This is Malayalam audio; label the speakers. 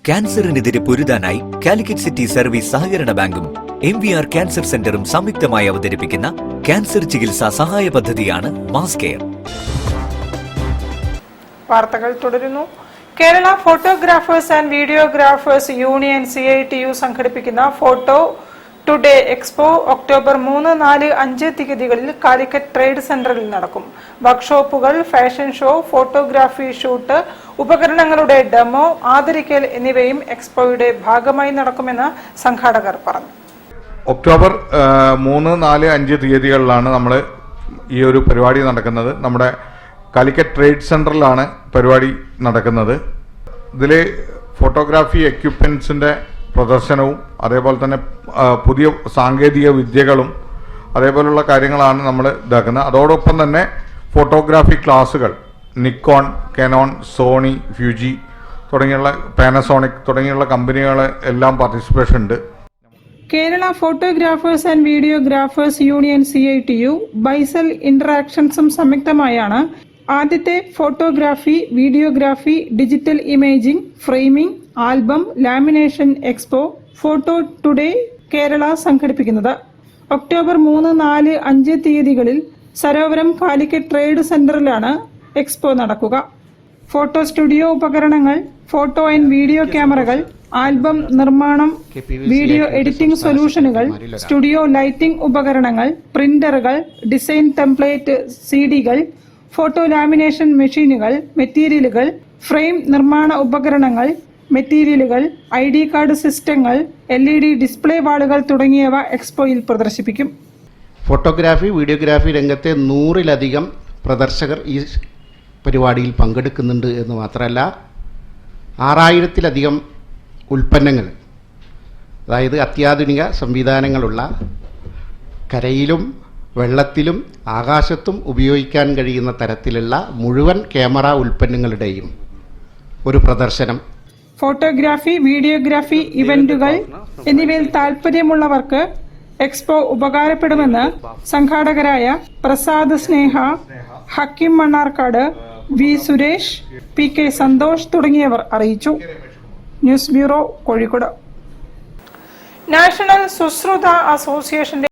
Speaker 1: ക്യാൻസറിനെതിരെ പൊരുതാനായി കാലിക്കറ്റ് സിറ്റി സർവീസ് സഹകരണ ബാങ്കും MVR ക്യാൻസർ സെന്ററും സംയുക്തമായി അവതരിപ്പിക്കുന്ന ക്യാൻസർ ചികിത്സാ സഹായ പദ്ധതിയാണ് മാസ് കെയർ.
Speaker 2: വാർത്തകൾ തുടരുന്നു. Kerala photographers and videographers union CITU സംഘടിപ്പിക്കുന്ന ഫോട്ടോ ടുഡേ എക്സ്പോ ഒക്ടോബർ 3, 4, 5 തീയതികളിൽ കാലിക്കറ്റ് ട്രേഡ് സെന്ററിൽ നടക്കും. വർക്ക്ഷോപ്പുകൾ, ഫാഷൻ ഷോ, ഫോട്ടോഗ്രാഫി ഷൂട്ട്, ഉപകരണങ്ങളുടെ ഡെമോ, ആദരിക്കൽ എന്നിവയും എക്സ്പോയുടെ ഭാഗമായി നടക്കുമെന്ന് സംഘാടകർ പറഞ്ഞു.
Speaker 3: ഒക്ടോബർ 3, 4, 5 തീയതികളിലാണ് നമ്മൾ ഈ ഒരു പരിപാടി നടക്കുന്നത്. നമ്മുടെ കാലിക്കറ്റ് ട്രേഡ് സെന്ററിലാണ് പരിപാടി നടക്കുന്നത്. ഇതിൽ ഫോട്ടോഗ്രാഫി എക്യുപ്മെൻസിൻ്റെ പ്രദർശനവും അതേപോലെ തന്നെ പുതിയ സാങ്കേതിക വിദ്യകളും അതേപോലുള്ള കാര്യങ്ങളാണ് നമ്മൾ ഇതാക്കുന്നത്. അതോടൊപ്പം തന്നെ ഫോട്ടോഗ്രാഫി ക്ലാസുകൾ നിക്കോൺ, കനോൺ, സോണി, ഫ്യൂജി തുടങ്ങിയുള്ള പാനസോണിക് തുടങ്ങിയുള്ള കമ്പനികൾ എല്ലാം പാർട്ടിസിപ്പേഷൻ ഉണ്ട്.
Speaker 2: Kerala photographers and videographers union CITU ബൈസൽ ഇന്ററാക്ഷൻസും സംയുക്തമായാണ് ആദ്യത്തെ photography, videography, digital imaging, framing, album, lamination expo photo today Kerala സംഘടിപ്പിക്കുന്നത്. ഒക്ടോബർ 3, 4, 5 തീയതികളിൽ സരോവരം കാലിക്കറ്റ് ട്രേഡ് സെന്ററിലാണ് എക്സ്പോ നടക്കുക. ഫോട്ടോ സ്റ്റുഡിയോ ഉപകരണങ്ങൾ, ഫോട്ടോ ആൻഡ് വീഡിയോ ക്യാമറകൾ, ആൽബം നിർമ്മാണം, വീഡിയോ എഡിറ്റിംഗ് സൊല്യൂഷനുകൾ, സ്റ്റുഡിയോ ലൈറ്റിംഗ് ഉപകരണങ്ങൾ, പ്രിന്ററുകൾ, ഡിസൈൻ ടെംപ്ലേറ്റ് CDകൾ, ഫോട്ടോ ലാമിനേഷൻ മെഷീനുകൾ, മെറ്റീരിയലുകൾ, ഫ്രെയിം നിർമ്മാണ ഉപകരണങ്ങൾ, മെറ്റീരിയലുകൾ, ID കാർഡ് സിസ്റ്റങ്ങൾ, LED ഡിസ്പ്ലേ വാളുകൾ തുടങ്ങിയവ എക്സ്പോയിൽ പ്രദർശിപ്പിക്കും.
Speaker 4: ഫോട്ടോഗ്രാഫി, വീഡിയോഗ്രാഫി രംഗത്തെ 100-ലധികം പ്രദർശകർ ഈ പരിപാടിയിൽ പങ്കെടുക്കുന്നുണ്ട് എന്ന് മാത്രമല്ല 6000-ലധികം ഉൽപ്പന്നങ്ങൾ, അതായത് അത്യാധുനിക സംവിധാനങ്ങളുള്ള കരയിലും വെള്ളത്തിലും ആകാശത്തും ഉപയോഗിക്കാൻ കഴിയുന്ന തരത്തിലുള്ള മുഴുവൻ ക്യാമറ ഉൽപ്പന്നങ്ങളുടെയും ഒരു പ്രദർശനം.
Speaker 2: ഫോട്ടോഗ്രാഫി, വീഡിയോഗ്രാഫി ഇവന്റുകൾ എന്നിവയിൽ താൽപ്പര്യമുള്ളവർക്ക് എക്സ്പോ ഉപകാരപ്പെടുമെന്ന് സംഘാടകരായ പ്രസാദ് സ്നേഹ, ഹക്കിം മണ്ണാർക്കാട്, V സുരേഷ്, PK സന്തോഷ് തുടങ്ങിയവർ അറിയിച്ചു. News bureau, Kozhikode. National Sushruta അസോസിയേഷന്റെ